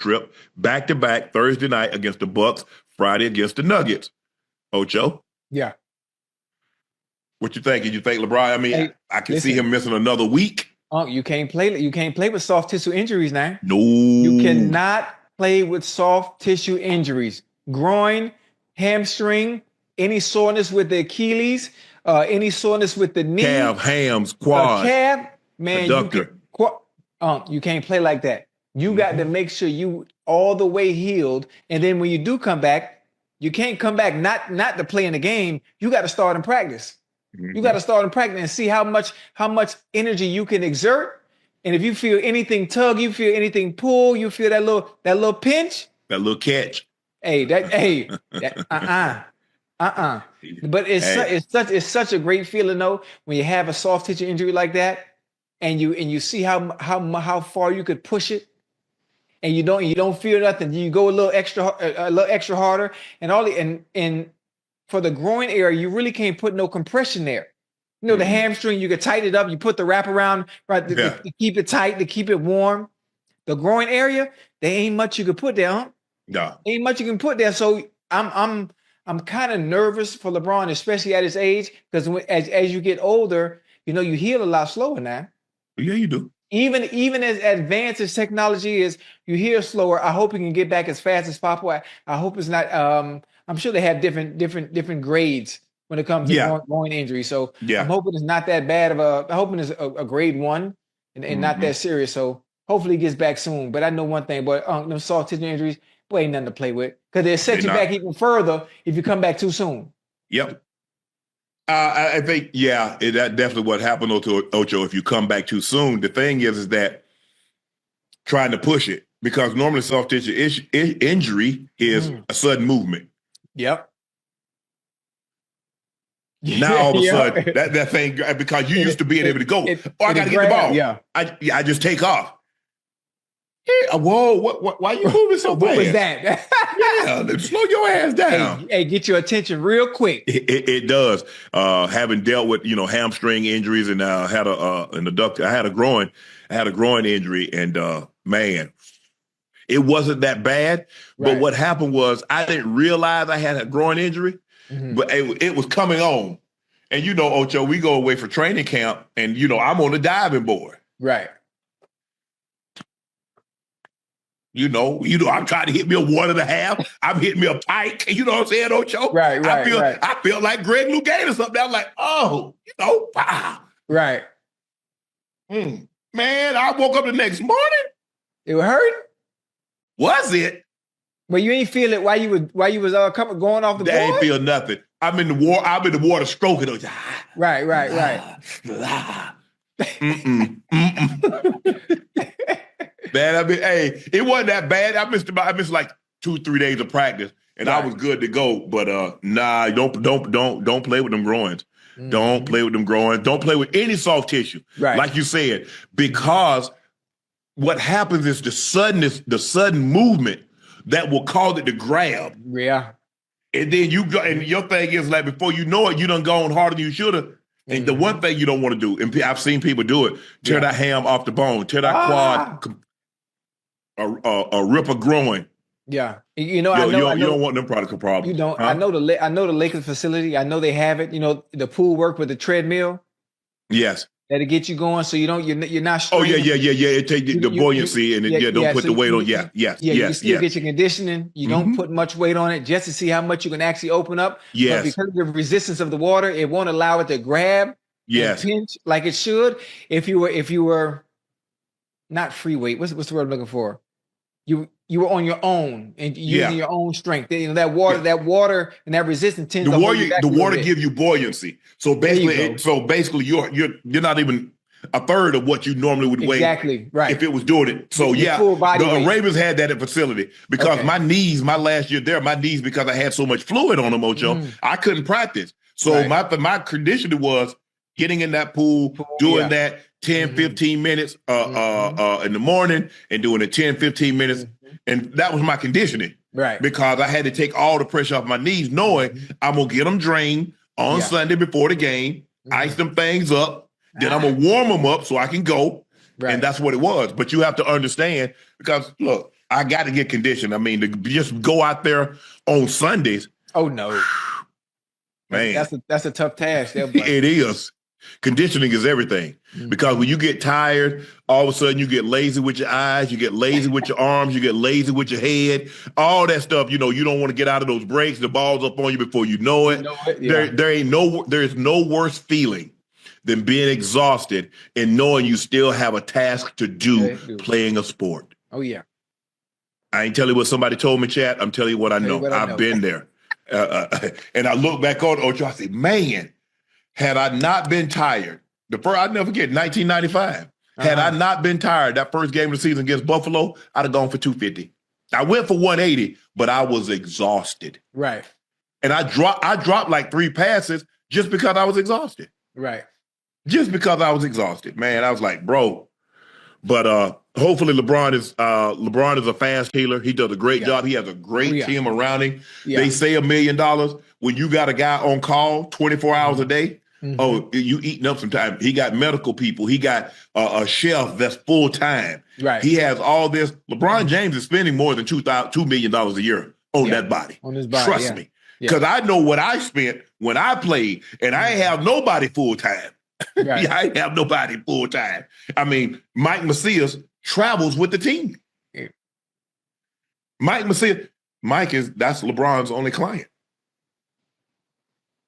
trip, back-to-back Thursday night against the Bucks, Friday against the Nuggets. Ocho? Yeah. What you think? You think LeBron? I mean, Hey, I can listen. see him missing another week. You can't play. You can't play with soft tissue injuries now. No. You cannot play with soft tissue injuries. Groin, hamstring, any soreness with the Achilles, any soreness with the knee. Calf, hams, quad. Calf, man, adductor. You can't play like that. You got to make sure you all the way healed. And then when you do come back, you can't come back not to play in the game. You got to start in practice. You got to start in practice and see how much energy you can exert. And if you feel anything tug, you feel anything pull, you feel that little pinch, that little catch. But it's such a great feeling though when you have a soft tissue injury like that, and you see how far you could push it, and you don't feel nothing. You go a little extra harder, and for the groin area, you really can't put no compression there. You know, the hamstring, you can tighten it up. You put the wrap around, right, to keep it tight, to keep it warm. The groin area, there ain't much you can put there, huh? No. Ain't much you can put there. So I'm kind of nervous for LeBron, especially at his age, because as you get older, you heal a lot slower now. Yeah, you do. Even as advanced as technology is, you heal slower. I hope he can get back as fast as possible. I hope it's not. I'm sure they have different grades when it comes to groin injury. So I'm hoping it's not that bad I'm hoping it's a grade 1 and not that serious. So hopefully he gets back soon. But I know one thing, but them soft tissue injuries, boy, ain't nothing to play with, because they'll set you back even further if you come back too soon. Yep. I think, that definitely what happened to Ocho if you come back too soon. The thing is that trying to push it, because normally soft tissue injury is a sudden movement. Yep. Now all of a sudden that thing, because you used to being able to go, I got to get the ball. Yeah. I just take off. Yeah, whoa! Why you moving so fast? What was that? Slow your ass down. Hey, get your attention real quick. It does. Having dealt with hamstring injuries, and had an adductor. I had a groin injury, and man, it wasn't that bad. Right. But what happened was I didn't realize I had a groin injury, but it was coming on. And Ocho, we go away for training camp, and I'm on the diving board. Right. I'm trying to hit me a 1.5. I'm hitting me a pike. You know what I'm saying, Ocho? Right. I feel like Greg Lougain or something. I'm like, Right. Man, I woke up the next morning. It was hurting? Was it? Well, you ain't feel it while you was going off the board? I ain't feel nothing. I'm in the water stroking. Right. Man, it wasn't that bad. I missed like 2-3 days of practice, and I was good to go. But don't play with them groins. Don't play with them groins. Don't play with any soft tissue. Right. Like you said, because what happens is the sudden movement that will cause it to grab. Yeah. And then you go, and your thing is like, before you know it, you done gone harder than you should have. And the one thing you don't want to do, and I've seen people do it, tear that ham off the bone, tear that quad, a rip a groin. Yeah, you don't want them product problems. You don't. Huh? I know the Lakers facility. I know they have it. The pool work with the treadmill. Yes, that'll get you going, so you're not. Straining. Oh yeah. It take the buoyancy and don't put the weight on. Yes. You still get your conditioning. You don't put much weight on it just to see how much you can actually open up. Yes, but because of the resistance of the water, it won't allow it to grab. Yes, and pinch like it should. If you were not free weight, what's the word I'm looking for? You were on your own and using your own strength. That water and that resistance tends to hold you back. The water gives you buoyancy. So basically, you're not even a third of what you normally would weigh. Exactly right. If it was doing it. So the Ravens had that at facility because my knees, my last year there, because I had so much fluid on them, Ocho, I couldn't practice. So my conditioning was getting in that pool, doing that 10, 15 minutes in the morning and doing it 10, 15 minutes. And that was my conditioning. Right. Because I had to take all the pressure off my knees, knowing I'm going to get them drained on Sunday before the game, ice them things up. Then I'm going to warm them up so I can go. Right. And that's what it was. But you have to understand, because, look, I got to get conditioned. I mean, to just go out there on Sundays. Oh no, man, that's a tough task. There, it is. Conditioning is everything because when you get tired, all of a sudden you get lazy with your eyes, you get lazy with your arms, you get lazy with your head, all that stuff. You don't want to get out of those breaks. The ball's up on you before you know it. Yeah. There is no worse feeling than being exhausted and knowing you still have a task to do playing a sport. Oh yeah. I ain't telling you what somebody told me, chat. I'm telling you what I know. I've been there. And I look back on Ocho, I say, man, had I not been tired, I'll never forget, 1995. Had I not been tired, that first game of the season against Buffalo, I'd have gone for 250. I went for 180, but I was exhausted. Right. And I dropped like 3 passes just because I was exhausted. Right. Just because I was exhausted. Man, I was like, bro. But hopefully LeBron is a fast healer. He does a great job. He has a great team around him. Yeah. They say $1 million when you got a guy on call 24 hours a day. Oh, you eating up some time. He got medical people. He got a chef that's full time. Right. He has all this. LeBron James is spending more than $2 million a year on that body. On his body. Trust me. Because I know what I spent when I played, and I ain't have nobody full time. Right. I ain't have nobody full time. I mean, Mike Macias travels with the team. Yeah. Mike Macias, that's LeBron's only client.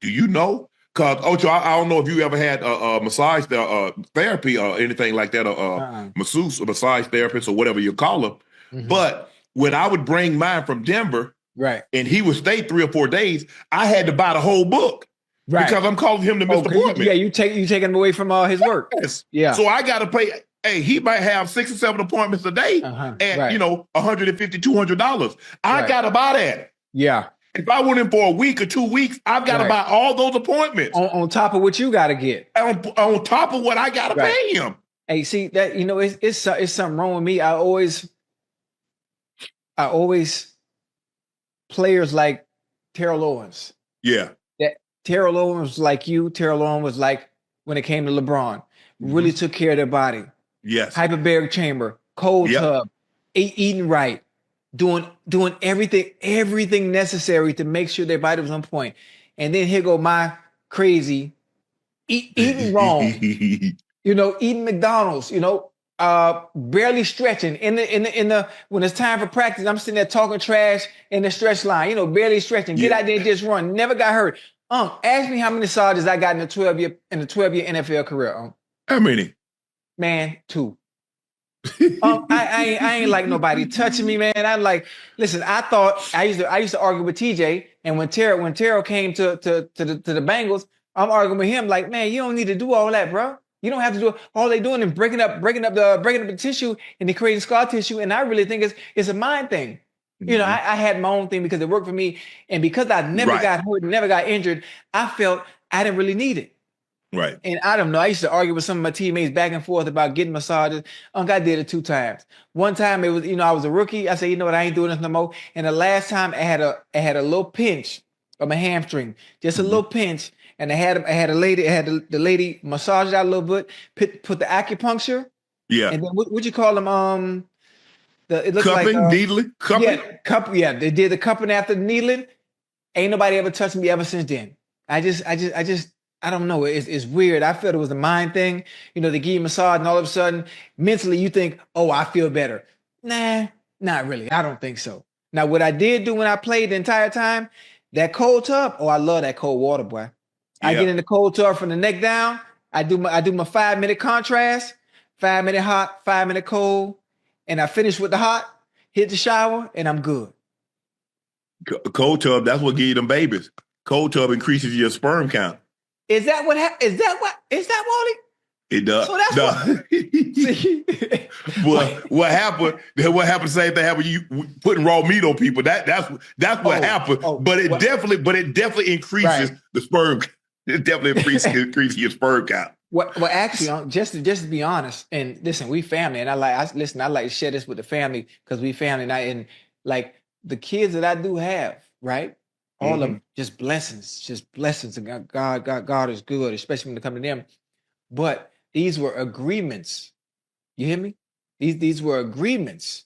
Do you know? Because, Ocho, I don't know if you ever had a massage therapy or anything like that, masseuse or massage therapist or whatever you call them. But when I would bring mine from Denver, and he would stay 3 or 4 days, I had to buy the whole book. Right. Because I'm calling him to miss the appointment. Yeah, you taking him away from his work. Yes. Yeah. So I got to pay. Hey, he might have 6 or 7 appointments a day at $150, $200. I got to buy that. Yeah. If I went in for a week or 2 weeks, I've got to buy all those appointments on top of what you got to get. On top of what I got to pay him. Hey, see that it's something wrong with me. I always players like Terrell Owens. Yeah. Terrell Owens was like you. Terrell Owens was like when it came to LeBron. Really took care of their body. Yes. Hyperbaric chamber, cold tub, eating right, doing everything necessary to make sure their body was on point. And then here go my crazy eating wrong. Eating McDonald's. Barely stretching in the when it's time for practice. I'm sitting there talking trash in the stretch line. Barely stretching. Get out there and just run. Never got hurt. Ask me how many massages I got in the 12-year NFL career. How many? Man, 2. I ain't like nobody touching me, man. I'm like, listen. I thought I used to argue with TJ, and when Terrell came to the Bengals, I'm arguing with him like, man, you don't need to do all that, bro. You don't have to do it. All they doing is breaking up the tissue and they creating scar tissue. And I really think it's a mind thing. I had my own thing because it worked for me. And because I never got hurt, never got injured, I felt I didn't really need it. Right. And I don't know. I used to argue with some of my teammates back and forth about getting massages. I did it 2 times. One time it was, I was a rookie. I said, you know what? I ain't doing this no more. And the last time I had a little pinch of my hamstring, just a little pinch. And I had the lady massage it out a little bit, put the acupuncture. Yeah. And then what you call them? It looks cupping, like needling, cupping. Yeah, they did the cupping after the needling. Ain't nobody ever touched me ever since then. I don't know. It's weird. I felt it was a mind thing. They give you a massage and all of a sudden, mentally you think, oh, I feel better. Nah, not really. I don't think so. Now, what I did do when I played the entire time, that cold tub. Oh, I love that cold water, boy. I get in the cold tub from the neck down. I do my 5-minute contrast, 5-minute hot, 5-minute cold, and I finish with the hot, hit the shower, and I'm good. Cold tub, that's what give you them babies. Cold tub increases your sperm count. Is that what? Is that Wally? It does. So that's what happened? What happened? Same thing happened. You putting raw meat on people. That's what happened. But it definitely increases the sperm. It definitely increases your sperm count. Well, actually, just to be honest, and listen, we family, and I like to share this with the family because we family, and like the kids that I do have, right? All of them, just blessings. And God is good, especially when it comes to them. But these were agreements. You hear me? These were agreements.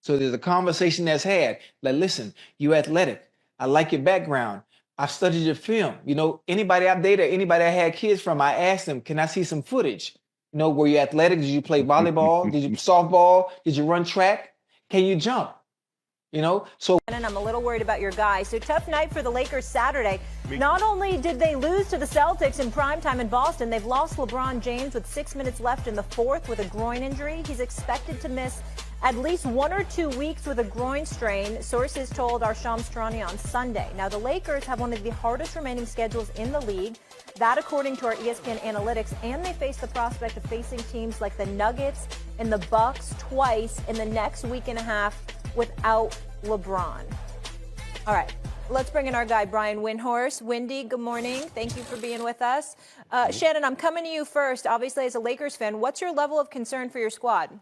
So there's a conversation that's had. Like, listen, you athletic. I like your background. I've studied your film. You know, anybody I've dated, anybody I had kids from, I asked them, can I see some footage? You know, were you athletic? Did you play volleyball? Did you softball? Did you run track? Can you jump? You know, so. And I'm a little worried about your guys. So tough night for the Lakers Saturday. Not only did they lose to the Celtics in primetime in Boston, they've lost LeBron James with 6 minutes left in the fourth with a groin injury. He's expected to miss at least 1 or 2 weeks with a groin strain, sources told our Shams Charania on Sunday. Now, the Lakers have one of the hardest remaining schedules in the league. That, according to our ESPN analytics, and they face the prospect of facing teams like the Nuggets and the Bucks twice in the next week and a half without LeBron. All right, let's bring in our guy, Brian Windhorst. Windy, good morning. Thank you for being with us. Shannon, I'm coming to you first. Obviously, as a Lakers fan, what's your level of concern for your squad?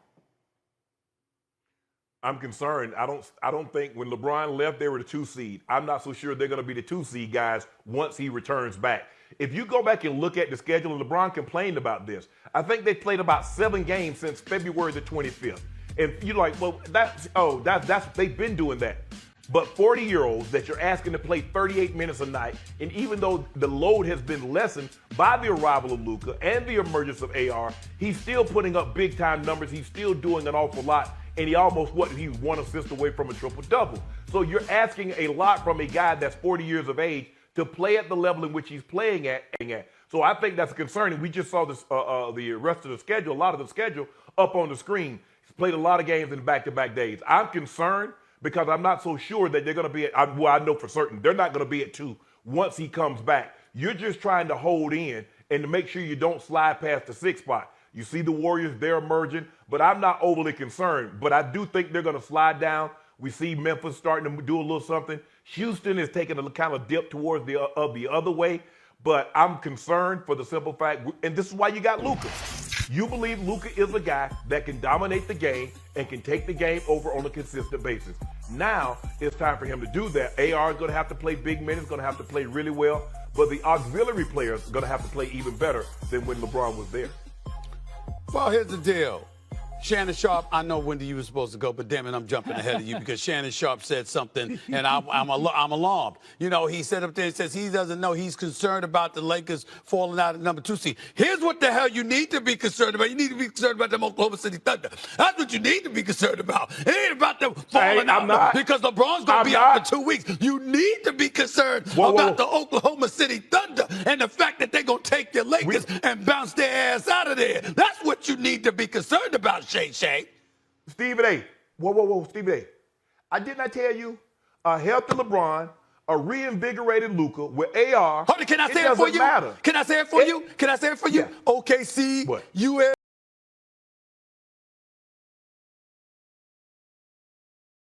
I'm concerned. I don't think when LeBron left, they were the 2 seed. I'm not so sure they're going to be the 2 seed guys once he returns back. If you go back and look at the schedule, and LeBron complained about this, I think they played about 7 games since February the 25th. And you're like, well, that's they've been doing that. But 40-year-olds that you're asking to play 38 minutes a night, and even though the load has been lessened by the arrival of Luka and the emergence of AR, he's still putting up big-time numbers. He's still doing an awful lot, and he's 1 assist away from a triple-double. So you're asking a lot from a guy that's 40 years of age to play at the level in which he's playing at. So I think that's concerning. We just saw this, the rest of the schedule, a lot of the schedule up on the screen. He's played a lot of games in back-to-back days. I'm concerned because I'm not so sure that they're going to be at, well, I know for certain they're not going to be at 2 once he comes back. You're just trying to hold in and to make sure you don't slide past the 6th spot. You see the Warriors, they're emerging, but I'm not overly concerned. But I do think they're going to slide down. We see Memphis starting to do a little something. Houston is taking a kind of dip towards the other way. But I'm concerned for the simple fact, and this is why you got Luka. You believe Luka is a guy that can dominate the game and can take the game over on a consistent basis. Now it's time for him to do that. AR is going to have to play big minutes, going to have to play really well, but the auxiliary players are going to have to play even better than when LeBron was there. Well, here's the deal. Shannon Sharpe, I know, Wendy, you were supposed to go, but damn it, I'm jumping ahead of you because Shannon Sharpe said something, and I'm alarmed. You know, he said up there, says he doesn't know. He's concerned about the Lakers falling out at number 2 seed. Here's what the hell you need to be concerned about. You need to be concerned about them Oklahoma City Thunder. That's what you need to be concerned about. It ain't about them falling out because LeBron's going to be out for 2 weeks. You need to be concerned about the Oklahoma City Thunder and the fact that they're going to take your Lakers and bounce their ass out of there. That's what you need to be concerned about, Shay. Stephen A. Whoa, Stephen A. Didn't I tell you a healthy LeBron, a reinvigorated Luka with AR. Hold on, can I say it for you? Matter. Can I say it for you? Can I say it for you? Yeah. OKC, what? US.